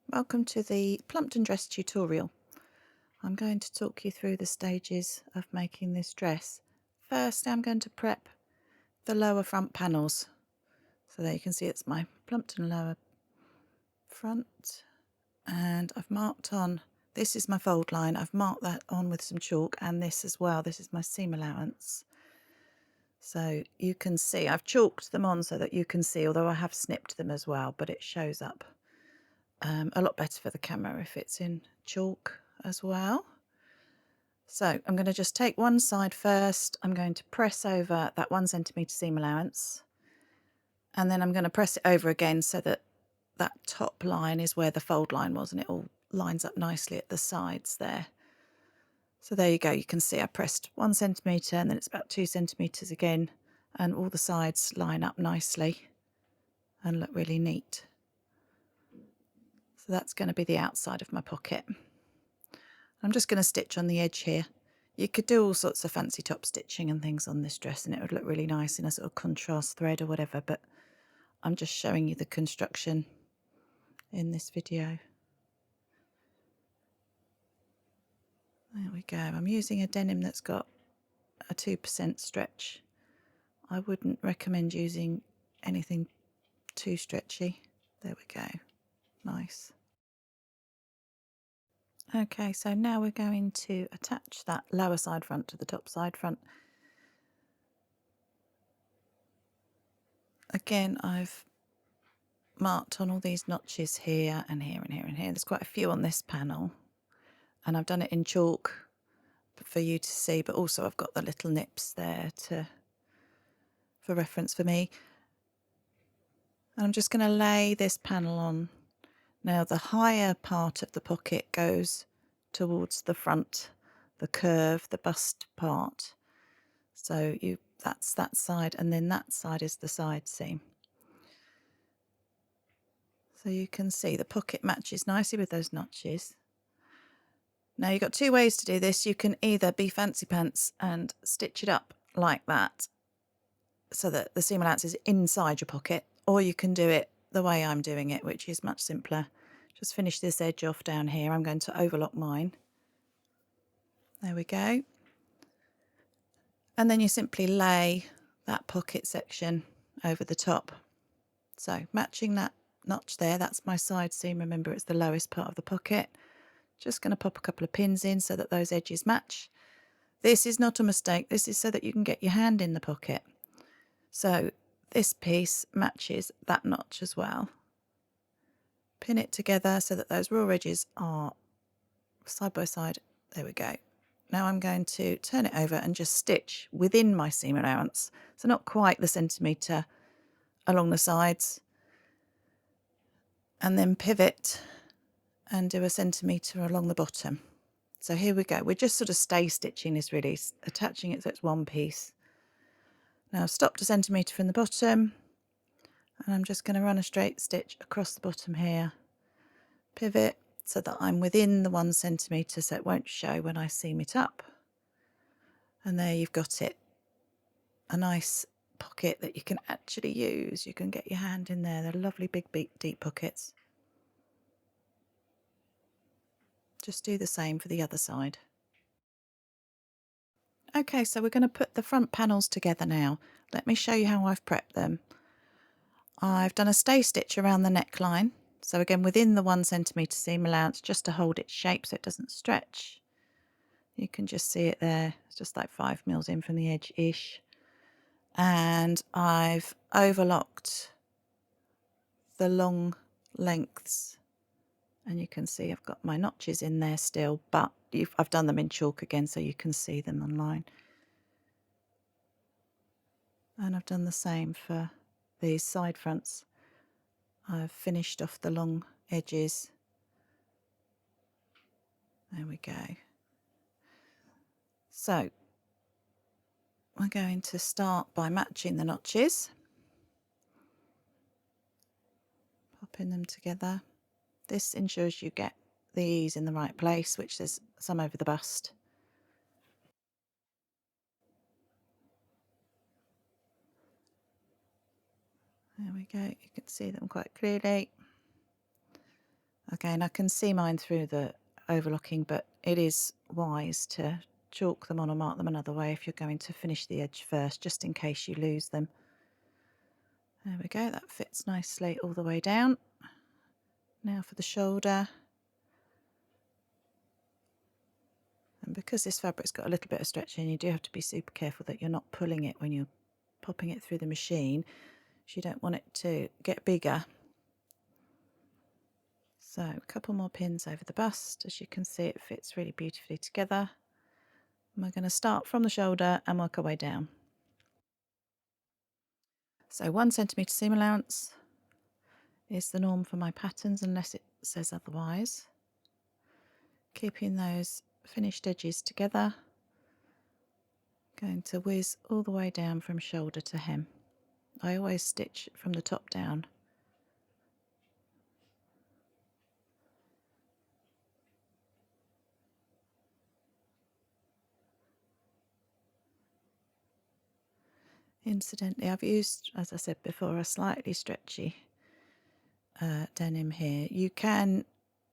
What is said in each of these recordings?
Welcome to the Plumpton Dress tutorial. I'm going to talk you through the stages of making this dress. First, I'm going to prep the lower front panels. So there you can see it's my Plumpton lower front, and I've marked on, this is my fold line, I've marked that on with some chalk, and this as well, this is my seam allowance. So you can see, I've chalked them on so that you can see, although I have snipped them as well, but it shows up a lot better for the camera if it's in chalk as well. So I'm going to just take one side first. I'm going to press over that 1 centimetre seam allowance, and then I'm going to press it over again so that that top line is where the fold line was, and it all lines up nicely at the sides there. So there you go, you can see I pressed 1 centimetre and then it's about 2 centimetres again, and all the sides line up nicely and look really neat. So that's going to be the outside of my pocket. I'm just going to stitch on the edge here. You could do all sorts of fancy top stitching and things on this dress and it would look really nice in a sort of contrast thread or whatever, but I'm just showing you the construction in this video. There we go. I'm using a denim that's got a 2% stretch. I wouldn't recommend using anything too stretchy. There we go. Nice. Okay, so now we're going to attach that lower side front to the top side front. Again, I've marked on all these notches here and here and here and here. There's quite a few on this panel, and I've done it in chalk for you to see, but also I've got the little nips there for reference for me. And I'm just going to lay this panel on. Now the higher part of the pocket goes towards the front, the curve, the bust part. So that's that side, and then that side is the side seam. So you can see the pocket matches nicely with those notches. Now you've got two ways to do this. You can either be fancy pants and stitch it up like that so that the seam allowance is inside your pocket, or you can do it the way I'm doing it, which is much simpler. Just finish this edge off down here. I'm going to overlock mine. There we go. And then you simply lay that pocket section over the top. So matching that notch there, that's my side seam. Remember, it's the lowest part of the pocket. Just going to pop a couple of pins in so that those edges match. This is not a mistake. This is so that you can get your hand in the pocket. So this piece matches that notch as well. Pin it together so that those raw edges are side by side. There we go. Now I'm going to turn it over and just stitch within my seam allowance. So not quite the centimetre along the sides. And then pivot and do a centimetre along the bottom. So here we go. We're just sort of stay stitching this, really, attaching it so it's one piece. Now I've stopped a centimetre from the bottom, and I'm just going to run a straight stitch across the bottom here, pivot so that I'm within the 1 centimetre so it won't show when I seam it up. And there you've got it, a nice pocket that you can actually use. You can get your hand in there. They're lovely big deep pockets. Just do the same for the other side. Okay, so we're going to put the front panels together now. Let me show you how I've prepped them. I've done a stay stitch around the neckline. So again, within the 1 centimetre seam allowance, just to hold its shape so it doesn't stretch. You can just see it there. It's just like 5 mils in from the edge-ish. And I've overlocked the long lengths. And you can see I've got my notches in there still, but I've done them in chalk again so you can see them online. And I've done the same for these side fronts. I've finished off the long edges. There we go. So we're going to start by matching the notches, popping them together. This ensures you get these in the right place, which there's some over the bust. There we go, you can see them quite clearly. Again, I can see mine through the overlocking, but it is wise to chalk them on or mark them another way if you're going to finish the edge first, just in case you lose them. There we go, that fits nicely all the way down. Now for the shoulder. And because this fabric's got a little bit of stretch in, you do have to be super careful that you're not pulling it when you're popping it through the machine. You don't want it to get bigger. So a couple more pins over the bust. As you can see, it fits really beautifully together. And we're going to start from the shoulder and work our way down. So 1 centimetre seam allowance is the norm for my patterns unless it says otherwise. Keeping those finished edges together. Going to whiz all the way down from shoulder to hem. I always stitch from the top down. Incidentally, I've used, as I said before, a slightly stretchy denim here. You can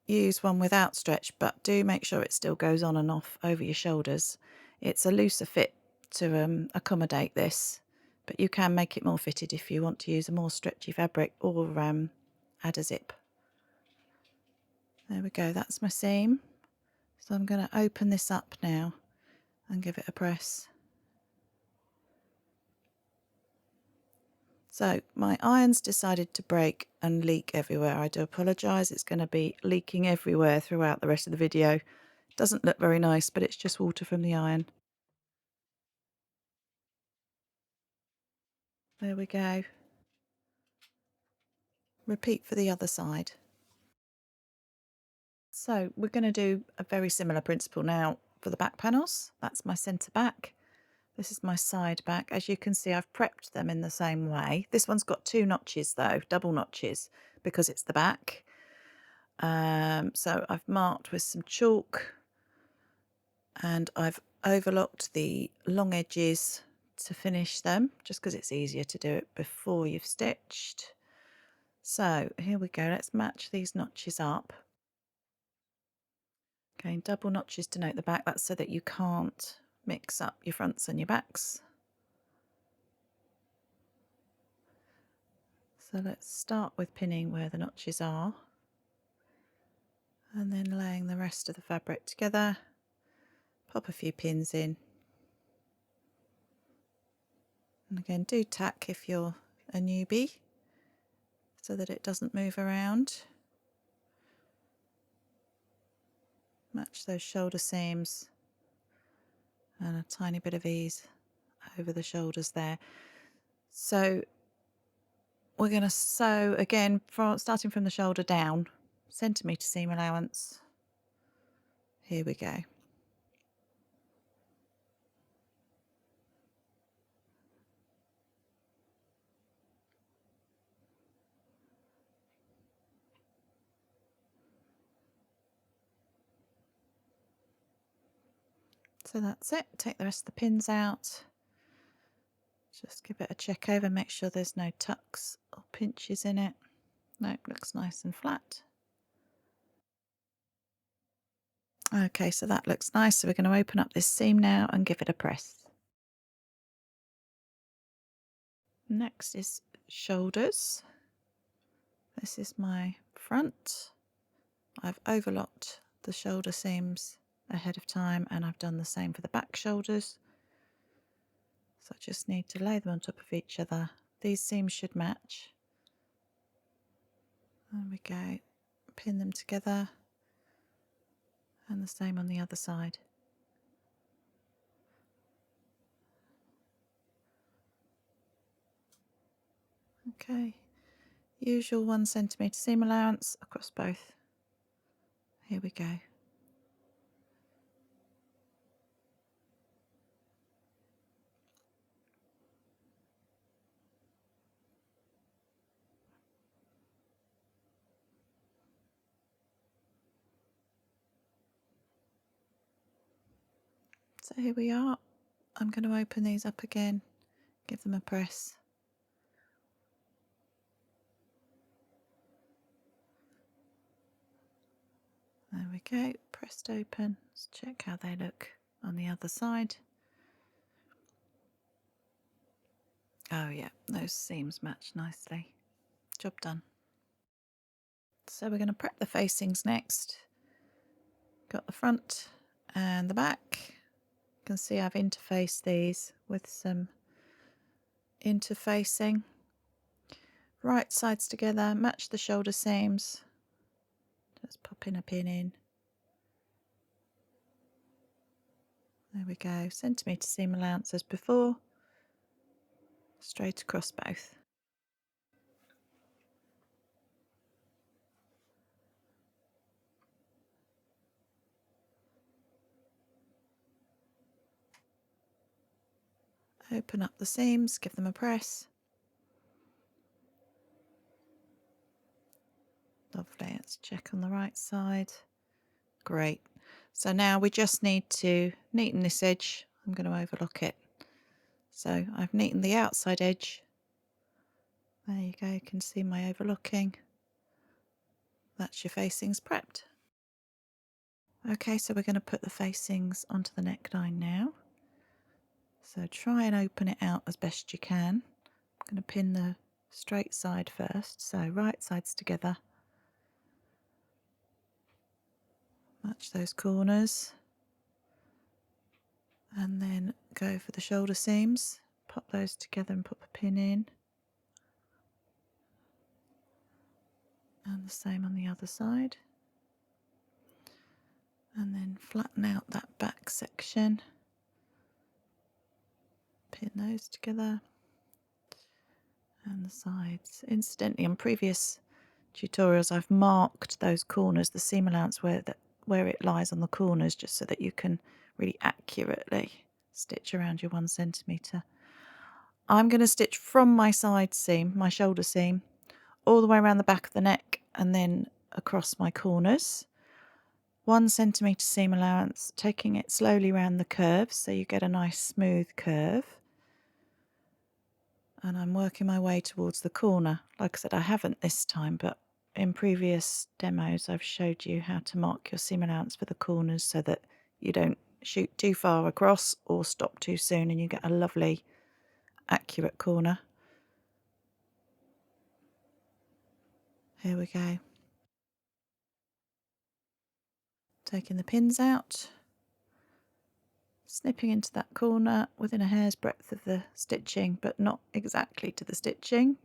use one without stretch, but do make sure it still goes on and off over your shoulders. It's a looser fit to accommodate this, but you can make it more fitted if you want to use a more stretchy fabric or add a zip. There we go, that's my seam. So I'm going to open this up now and give it a press. So my iron's decided to break and leak everywhere. I do apologise, it's going to be leaking everywhere throughout the rest of the video. Doesn't look very nice, but it's just water from the iron. There we go. Repeat for the other side. So we're going to do a very similar principle now for the back panels. That's my centre back. This is my side back. As you can see, I've prepped them in the same way. This one's got 2 notches though, double notches, because it's the back. So I've marked with some chalk and I've overlocked the long edges to finish them, just because it's easier to do it before you've stitched. So here we go, let's match these notches up. Okay, double notches denote the back, that's so that you can't mix up your fronts and your backs. So let's start with pinning where the notches are and then laying the rest of the fabric together. Pop a few pins in. And again, do tack if you're a newbie so that it doesn't move around. Match those shoulder seams and a tiny bit of ease over the shoulders there. So we're going to sew again, starting from the shoulder down, centimetre seam allowance. Here we go. So that's it. Take the rest of the pins out. Just give it a check over, make sure there's no tucks or pinches in it. No, it looks nice and flat. Okay, so that looks nice. So we're going to open up this seam now and give it a press. Next is shoulders. This is my front. I've overlocked the shoulder seams ahead of time and I've done the same for the back shoulders. So I just need to lay them on top of each other. These seams should match. There we go. Pin them together. And the same on the other side. Okay. Usual 1 centimetre seam allowance across both. Here we go. So here we are. I'm going to open these up again, give them a press. go, pressed open. Let's check how they look on the other side. Oh yeah, those seams match nicely. Job done. So we're going to prep the facings next. Got the front and the back. You can see I've interfaced these with some interfacing. Right sides together, match the shoulder seams. Just popping a pin in. There we go, centimetre seam allowance as before. Straight across both. Open up the seams, give them a press. Lovely, let's check on the right side. Great. So now we just need to neaten this edge. I'm going to overlock it. So I've neatened the outside edge. There you go, you can see my overlocking. That's your facings prepped. Okay, so we're going to put the facings onto the neckline now. So try and open it out as best you can. I'm going to pin the straight side first, so right sides together. Match those corners. And then go for the shoulder seams. Pop those together and put a pin in. And the same on the other side. And then flatten out that back section. Pin those together. And the sides. Incidentally, in previous tutorials I've marked those corners, the seam allowance where it lies on the corners, just so that you can really accurately stitch around your 1 centimetre. I'm going to stitch from my side seam, my shoulder seam, all the way around the back of the neck and then across my corners. 1 centimetre seam allowance, taking it slowly around the curves so you get a nice smooth curve. And I'm working my way towards the corner. Like I said, I haven't this time, but in previous demos I've showed you how to mark your seam allowance for the corners so that you don't shoot too far across or stop too soon and you get a lovely accurate corner. Here we go. Taking the pins out, snipping into that corner within a hair's breadth of the stitching, but not exactly to the stitching.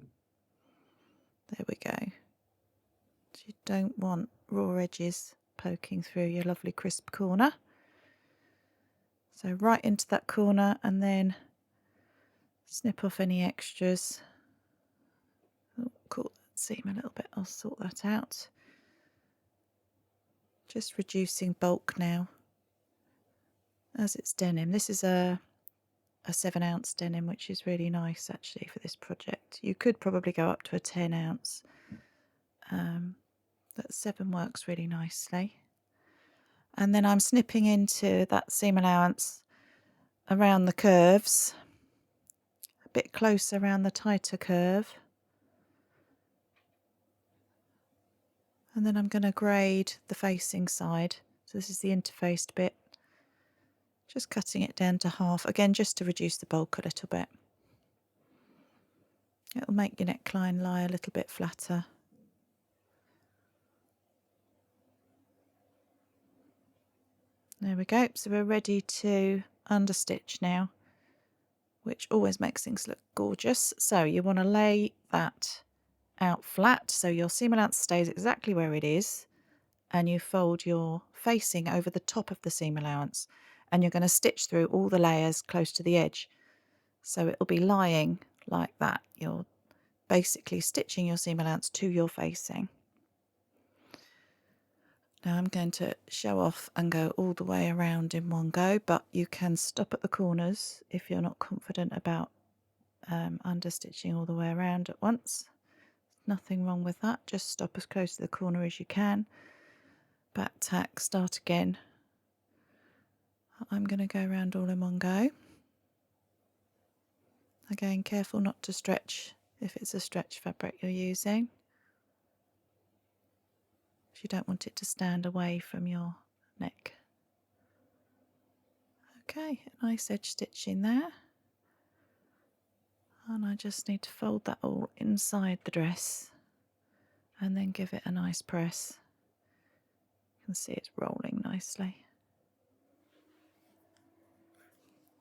There we go. You don't want raw edges poking through your lovely crisp corner. So right into that corner and then snip off any extras. Oh, caught that seam a little bit, I'll sort that out. Just reducing bulk now as it's denim. This is a 7-ounce denim, which is really nice actually for this project. You could probably go up to a 10-ounce. But 7 works really nicely. And then I'm snipping into that seam allowance around the curves, a bit closer around the tighter curve. And then I'm going to grade the facing side. So this is the interfaced bit. Just cutting it down to half, again just to reduce the bulk a little bit. It'll make your neckline lie a little bit flatter. There we go, so we're ready to understitch now, which always makes things look gorgeous. So you want to lay that out flat so your seam allowance stays exactly where it is, and you fold your facing over the top of the seam allowance, and you're going to stitch through all the layers close to the edge. So it'll be lying like that. You're basically stitching your seam allowance to your facing. Now I'm going to show off and go all the way around in one go, but you can stop at the corners if you're not confident about understitching all the way around at once. Nothing wrong with that, just stop as close to the corner as you can. Back tack, start again. I'm going to go around all in one go. Again, careful not to stretch if it's a stretch fabric you're using. because you don't want it to stand away from your neck. Okay, a nice edge stitching there. And I just need to fold that all inside the dress and then give it a nice press. You can see it's rolling nicely.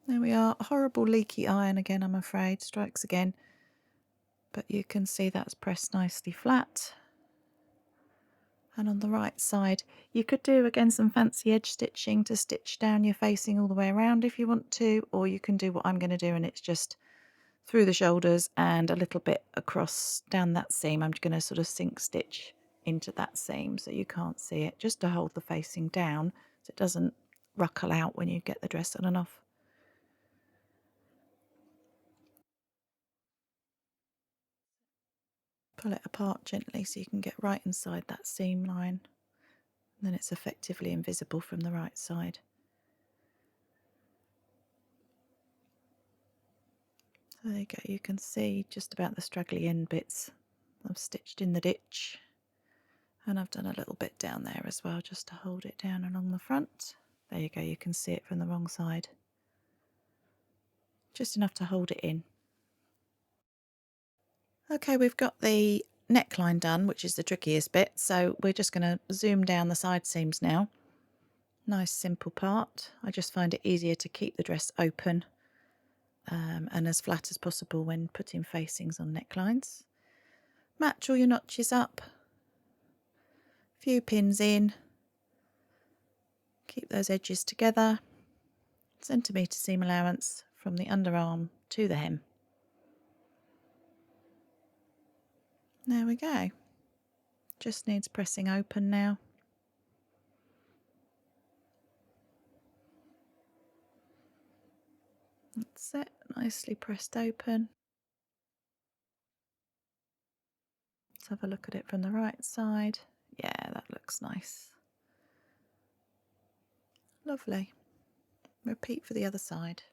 There we are. Horrible leaky iron again, I'm afraid. Strikes again. But you can see that's pressed nicely flat. And on the right side, you could do again some fancy edge stitching to stitch down your facing all the way around if you want to, or you can do what I'm going to do, and it's just through the shoulders and a little bit across down that seam. I'm going to sort of sink stitch into that seam so you can't see it, just to hold the facing down so it doesn't ruckle out when you get the dress on and off. Pull it apart gently so you can get right inside that seam line. And then it's effectively invisible from the right side. So there you go, you can see just about the straggly end bits. I've stitched in the ditch, and I've done a little bit down there as well just to hold it down along the front. There you go, you can see it from the wrong side. Just enough to hold it in. Okay, we've got the neckline done, which is the trickiest bit, so we're just going to zoom down the side seams now. Nice simple part. I just find it easier to keep the dress open and as flat as possible when putting facings on necklines. Match all your notches up, few pins in, keep those edges together, centimetre seam allowance from the underarm to the hem. There we go. Just needs pressing open now. That's it, nicely pressed open. Let's have a look at it from the right side. Yeah, that looks nice. Lovely. Repeat for the other side.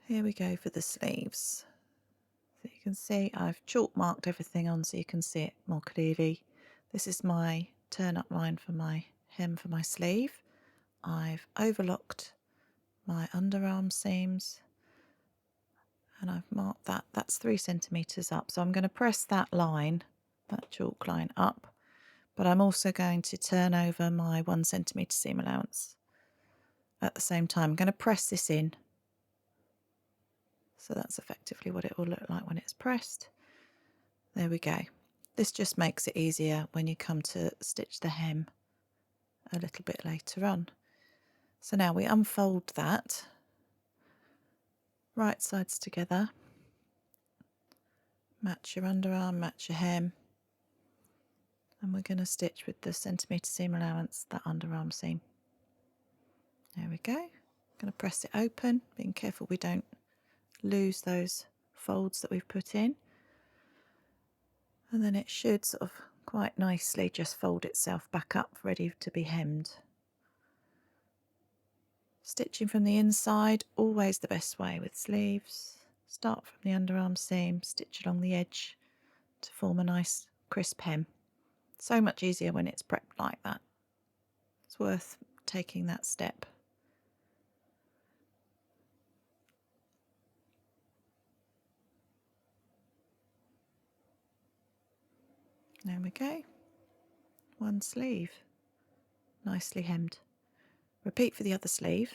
Here we go for the sleeves. So you can see I've chalk marked everything on so you can see it more clearly. This is my turn up line for my hem for my sleeve. I've overlocked my underarm seams and I've marked that. That's 3 centimetres up. So I'm going to press that line, that chalk line up, but I'm also going to turn over my 1 centimetre seam allowance at the same time. I'm going to press this in. So that's effectively what it will look like when it's pressed. There we go. This just makes it easier when you come to stitch the hem a little bit later on. So now we unfold that, right sides together, match your underarm, match your hem, and we're going to stitch with the centimetre seam allowance, that underarm seam. There we go. Going to press it open, being careful we don't lose those folds that we've put in. And then it should sort of quite nicely just fold itself back up, ready to be hemmed. Stitching from the inside, always the best way with sleeves. Start from the underarm seam, stitch along the edge to form a nice crisp hem. So much easier when it's prepped like that. It's worth taking that step. There we go. One sleeve, nicely hemmed. Repeat for the other sleeve.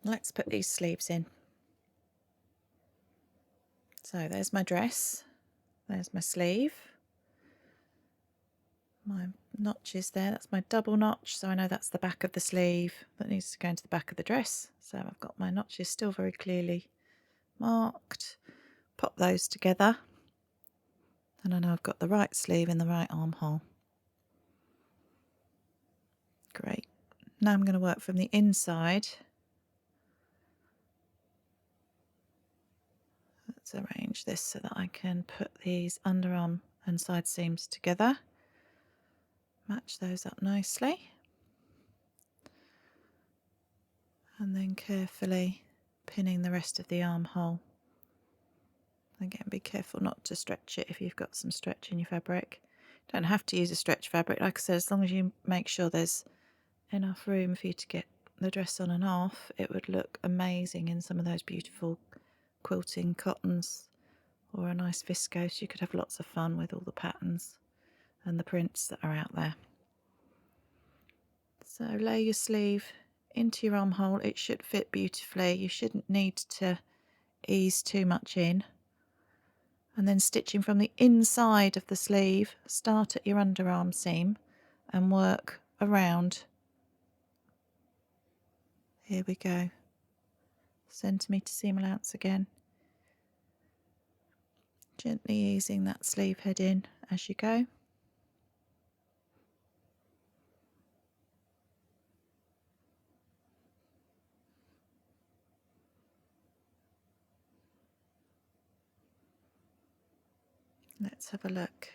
Let's put these sleeves in. So there's my dress, there's my sleeve, my notches there, that's my double notch, so I know that's the back of the sleeve that needs to go into the back of the dress. So I've got my notches still very clearly marked. Pop those together, and I know I've got the right sleeve in the right armhole. Great. Now I'm going to work from the inside. Let's arrange this so that I can put these underarm and side seams together. Match those up nicely. And then carefully pinning the rest of the armhole. Again, be careful not to stretch it if you've got some stretch in your fabric. Don't have to use a stretch fabric, like I said, as long as you make sure there's enough room for you to get the dress on and off. It would look amazing in some of those beautiful quilting cottons or a nice viscose. You could have lots of fun with all the patterns and the prints that are out there. So lay your sleeve into your armhole. It should fit beautifully. You shouldn't need to ease too much in. And then stitching from the inside of the sleeve, start at your underarm seam and work around. Here we go. Centimetre seam allowance again. Gently easing that sleeve head in as you go. Let's have a look.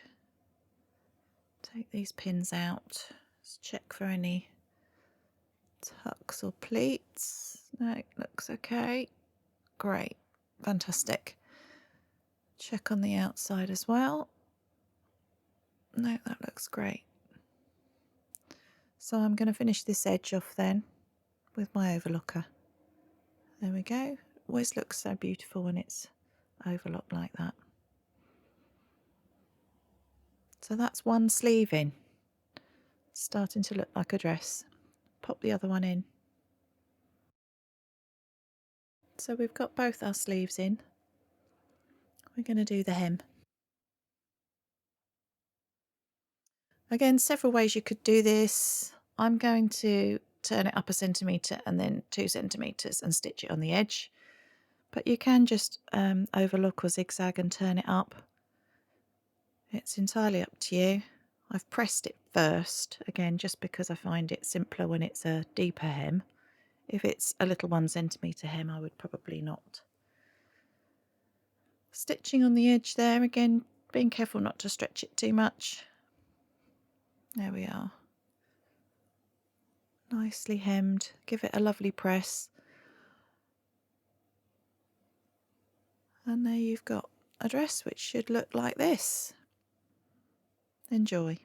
Take these pins out. Let's check for any tucks or pleats. No, looks okay. Great. Fantastic. Check on the outside as well. No, that looks great. So I'm going to finish this edge off then with my overlocker. There we go. Always looks so beautiful when it's overlocked like that. So that's one sleeve in. It's starting to look like a dress. Pop the other one in. So we've got both our sleeves in. We're going to do the hem. Again, several ways you could do this. I'm going to turn it up a centimetre and then 2 centimetres and stitch it on the edge. But you can just overlock or zigzag and turn it up. It's entirely up to you. I've pressed it first, again, just because I find it simpler when it's a deeper hem. If it's a little 1 centimetre hem, I would probably not. Stitching on the edge there, again, being careful not to stretch it too much. There we are. Nicely hemmed. Give it a lovely press. And there you've got a dress which should look like this. Enjoy.